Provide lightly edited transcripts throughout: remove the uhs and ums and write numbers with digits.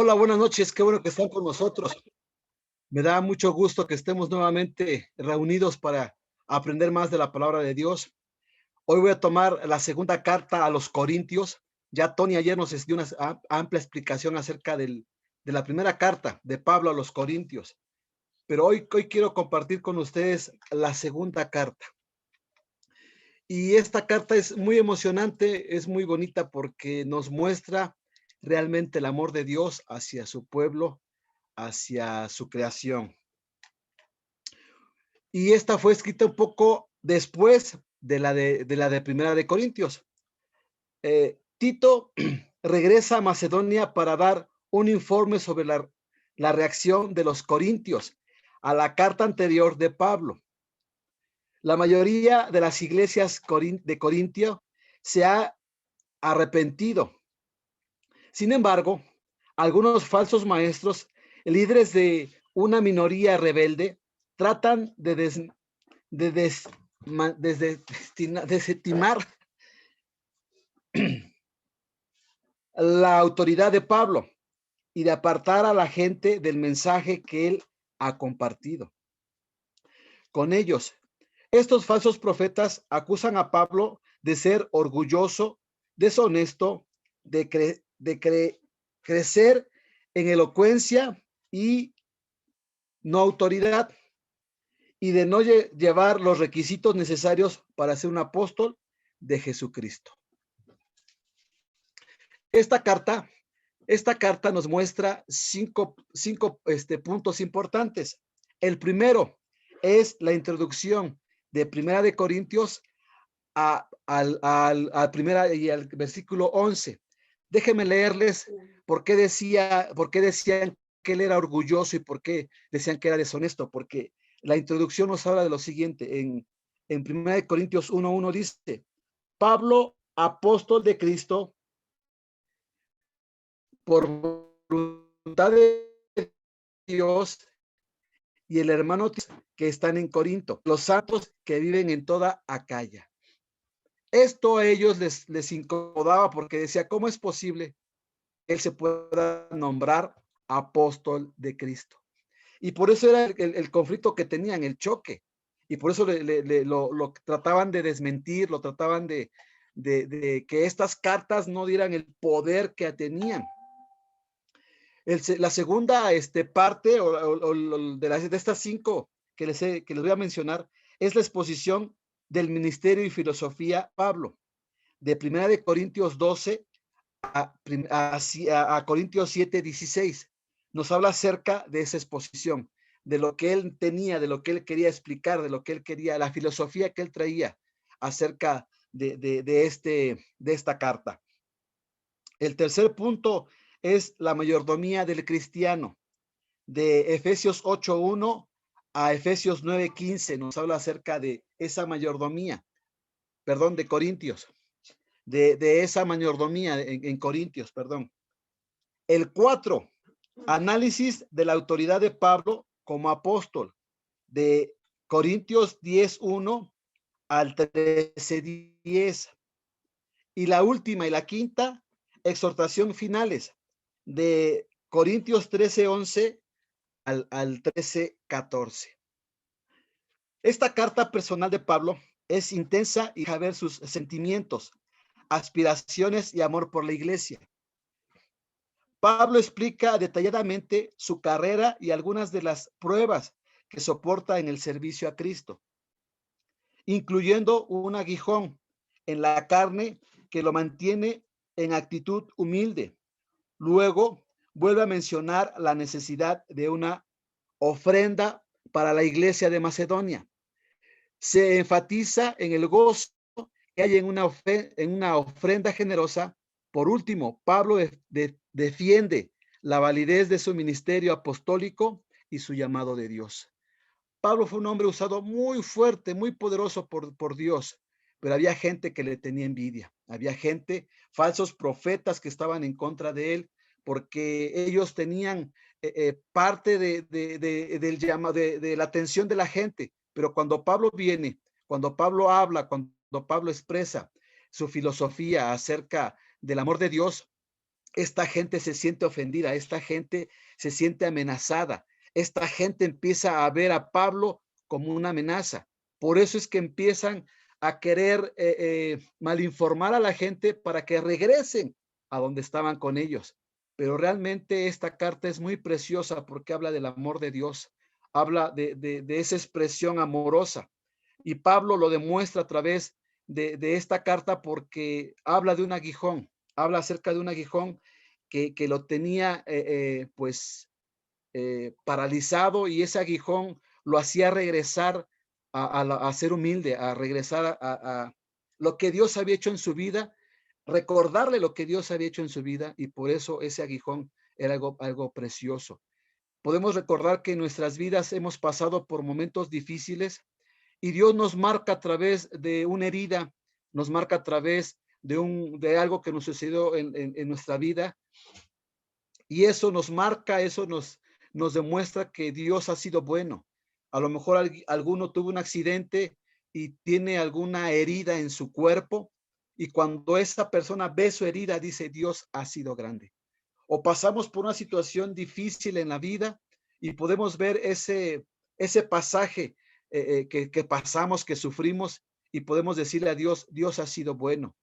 Hola, buenas noches, qué bueno que están con nosotros. Me da mucho gusto que estemos nuevamente reunidos para aprender más de la palabra de Dios. Hoy voy a tomar la segunda carta a los Corintios. Ya Tony ayer nos dio una amplia explicación acerca de la primera carta de Pablo a los Corintios, pero hoy quiero compartir con ustedes la segunda carta. Y esta carta es muy emocionante, es muy bonita porque nos muestra realmente el amor de Dios hacia su pueblo, hacia su creación. Y esta fue escrita un poco después de la de Primera de Corintios. Tito regresa a Macedonia para dar un informe sobre la reacción de los corintios a la carta anterior de Pablo. La mayoría de las iglesias de Corintio se ha arrepentido. Sin embargo, algunos falsos maestros, líderes de una minoría rebelde, tratan de desestimar la autoridad de Pablo y de apartar a la gente del mensaje que él ha compartido. Con ellos, estos falsos profetas acusan a Pablo de ser orgulloso, deshonesto, de crecer en elocuencia y no autoridad, y de no llevar los requisitos necesarios para ser un apóstol de Jesucristo. Esta carta nos muestra cinco puntos importantes. El primero es la introducción de Primera de Corintios a primera y al versículo 11. Déjenme leerles por qué decían que él era orgulloso y por qué decían que era deshonesto, porque la introducción nos habla de lo siguiente. En Primera de Corintios 1:1 dice: Pablo, apóstol de Cristo, por voluntad de Dios, y el hermano que están en Corinto, los santos que viven en toda Acaya. Esto a ellos les incomodaba porque decía, ¿cómo es posible que él se pueda nombrar apóstol de Cristo? Y por eso era el conflicto que tenían, el choque. Y por eso lo trataban de desmentir, lo trataban de que estas cartas no dieran el poder que tenían. La segunda parte de estas cinco que les voy a mencionar es la exposición del ministerio y filosofía Pablo, de Primera de Corintios 12 a Corintios 7:16. Nos habla acerca de esa exposición, de lo que él tenía, de lo que él quería explicar, de lo que él quería, la filosofía que él traía acerca de esta carta. El tercer punto es la mayordomía del cristiano. De Efesios 8:1 a Efesios 9:15 nos habla acerca de esa mayordomía, de Corintios, de esa mayordomía en Corintios, perdón. El 4, análisis de la autoridad de Pablo como apóstol, de Corintios 10:1 al 13:10. Y la última y la quinta, exhortación finales, de Corintios 13:11 al 13:14. Esta carta personal de Pablo es intensa y deja ver sus sentimientos, aspiraciones y amor por la iglesia. Pablo explica detalladamente su carrera y algunas de las pruebas que soporta en el servicio a Cristo, incluyendo un aguijón en la carne que lo mantiene en actitud humilde. Luego vuelve a mencionar la necesidad de una ofrenda para la iglesia de Macedonia. Se enfatiza en el gozo que hay en una ofrenda generosa. Por último, Pablo defiende la validez de su ministerio apostólico y su llamado de Dios. Pablo fue un hombre usado muy fuerte, muy poderoso por Dios, pero había gente que le tenía envidia, había gente, falsos profetas que estaban en contra de él, porque ellos tenían parte del llamado, de la atención de la gente. Pero cuando Pablo viene, cuando Pablo habla, cuando Pablo expresa su filosofía acerca del amor de Dios, esta gente se siente ofendida, esta gente se siente amenazada, esta gente empieza a ver a Pablo como una amenaza. Por eso es que empiezan a querer malinformar a la gente para que regresen a donde estaban con ellos. Pero realmente esta carta es muy preciosa porque habla del amor de Dios, habla de esa expresión amorosa. Y Pablo lo demuestra a través de esta carta porque habla de un aguijón, habla acerca de un aguijón que lo tenía paralizado, y ese aguijón lo hacía regresar a ser humilde, a regresar a lo que Dios había hecho en su vida, recordarle lo que Dios había hecho en su vida, y por eso ese aguijón era algo precioso. Podemos recordar que en nuestras vidas hemos pasado por momentos difíciles y Dios nos marca a través de una herida, nos marca a través de algo que nos sucedió en nuestra vida, y eso nos marca, eso nos demuestra que Dios ha sido bueno. A lo mejor alguno tuvo un accidente y tiene alguna herida en su cuerpo, y cuando esa persona ve su herida, dice, Dios ha sido grande. O pasamos por una situación difícil en la vida y podemos ver ese pasaje que pasamos, que sufrimos, y podemos decirle a Dios, Dios ha sido bueno.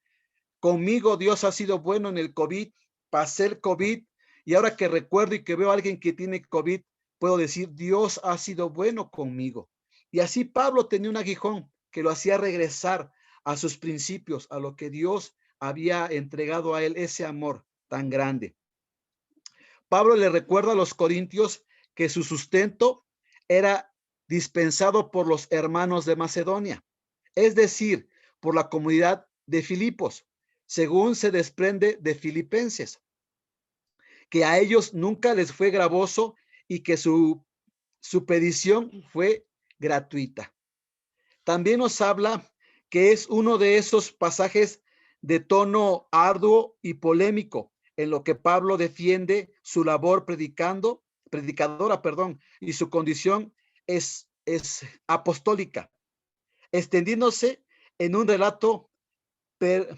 Conmigo Dios ha sido bueno en el COVID, pasé el COVID, y ahora que recuerdo y que veo a alguien que tiene COVID, puedo decir, Dios ha sido bueno conmigo. Y así Pablo tenía un aguijón que lo hacía regresar a sus principios, a lo que Dios había entregado a él, ese amor tan grande. Pablo le recuerda a los corintios que su sustento era dispensado por los hermanos de Macedonia, es decir, por la comunidad de Filipos, según se desprende de Filipenses, que a ellos nunca les fue gravoso y que su petición fue gratuita. También nos habla que es uno de esos pasajes de tono arduo y polémico, en lo que Pablo defiende su labor predicadora, y su condición es apostólica, extendiéndose en un relato, de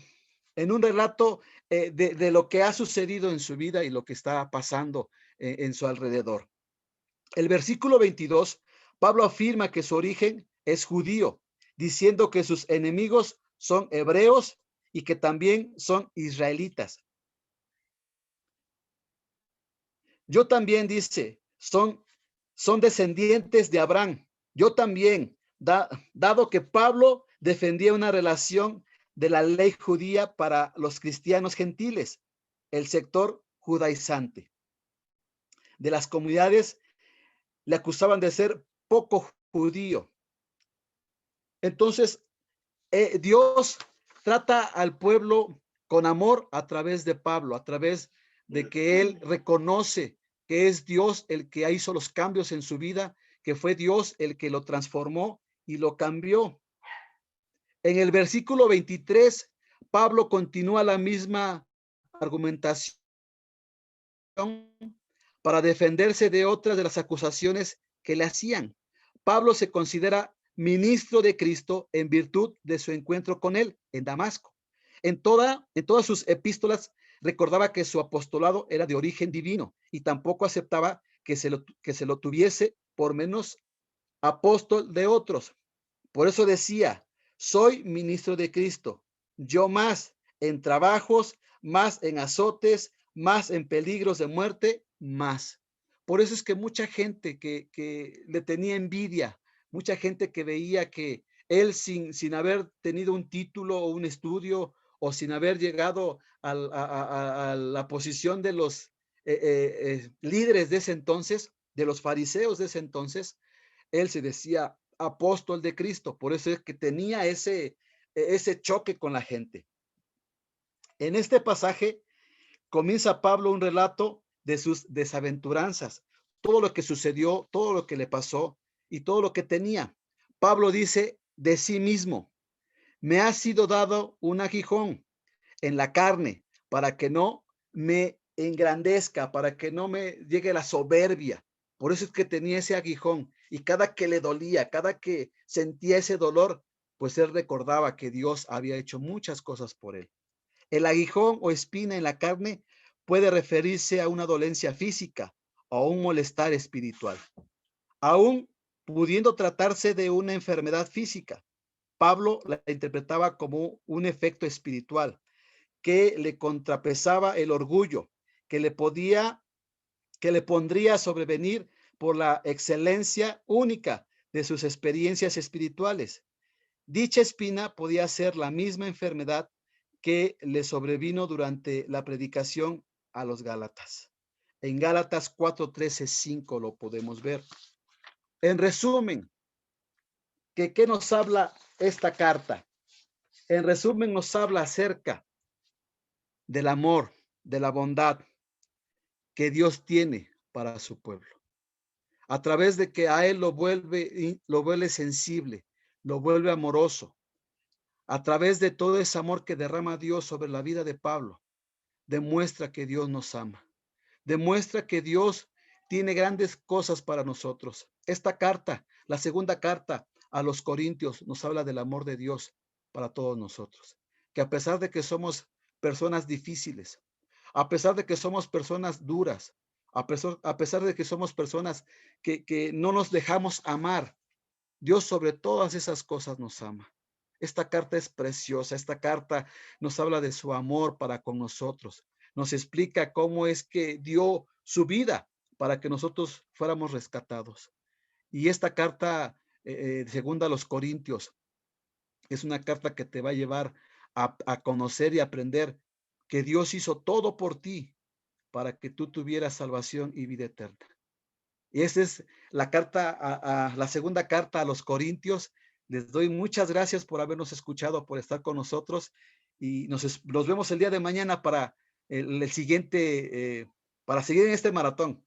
lo que ha sucedido en su vida y lo que está pasando en su alrededor. El versículo 22, Pablo afirma que su origen es judío, diciendo que sus enemigos son hebreos y que también son israelitas. Yo también, dice, son descendientes de Abraham. Yo también, dado que Pablo defendía una relación de la ley judía para los cristianos gentiles, el sector judaizante de las comunidades le acusaban de ser poco judío. Entonces, Dios trata al pueblo con amor a través de Pablo, a través de que él reconoce que es Dios el que hizo los cambios en su vida, que fue Dios el que lo transformó y lo cambió. En el versículo 23, Pablo continúa la misma argumentación para defenderse de otras de las acusaciones que le hacían. Pablo se considera ministro de Cristo en virtud de su encuentro con él en Damasco. En todas sus epístolas recordaba que su apostolado era de origen divino y tampoco aceptaba que se lo tuviese por menos apóstol de otros. Por eso decía, soy ministro de Cristo, yo más en trabajos, más en azotes, más en peligros de muerte, más. Por eso es que mucha gente que le tenía envidia, mucha gente que veía que él sin haber tenido un título o un estudio, o sin haber llegado a la posición de los líderes de ese entonces, de los fariseos de ese entonces, él se decía apóstol de Cristo. Por eso es que tenía ese choque con la gente. En este pasaje comienza Pablo un relato de sus desaventuranzas, todo lo que sucedió, todo lo que le pasó y todo lo que tenía. Pablo dice de sí mismo, me ha sido dado un aguijón en la carne para que no me engrandezca, para que no me llegue la soberbia. Por eso es que tenía ese aguijón, y cada que le dolía, cada que sentía ese dolor, pues él recordaba que Dios había hecho muchas cosas por él. El aguijón o espina en la carne puede referirse a una dolencia física o a un molestar espiritual, aún pudiendo tratarse de una enfermedad física. Pablo la interpretaba como un efecto espiritual que le contrapesaba el orgullo, que le podía, que le pondría a sobrevenir por la excelencia única de sus experiencias espirituales. Dicha espina podía ser la misma enfermedad que le sobrevino durante la predicación a los Gálatas. En Gálatas 4:13-5 lo podemos ver. En resumen, ¿qué nos habla esta carta? En resumen, nos habla acerca del amor, de la bondad que Dios tiene para su pueblo. A través de que a Él lo vuelve sensible, lo vuelve amoroso. A través de todo ese amor que derrama Dios sobre la vida de Pablo, demuestra que Dios nos ama. Demuestra que Dios tiene grandes cosas para nosotros. Esta carta, la segunda carta a los Corintios, nos habla del amor de Dios para todos nosotros. Que a pesar de que somos personas difíciles, a pesar de que somos personas duras, a pesar de que somos personas que no nos dejamos amar, Dios sobre todas esas cosas nos ama. Esta carta es preciosa, esta carta nos habla de su amor para con nosotros, nos explica cómo es que dio su vida para que nosotros fuéramos rescatados. Y esta carta, segunda a los Corintios, es una carta que te va a llevar a conocer y aprender que Dios hizo todo por ti para que tú tuvieras salvación y vida eterna. Y esa es la carta, la segunda carta a los Corintios. Les doy muchas gracias por habernos escuchado, por estar con nosotros y nos vemos el día de mañana para el siguiente, para seguir en este maratón.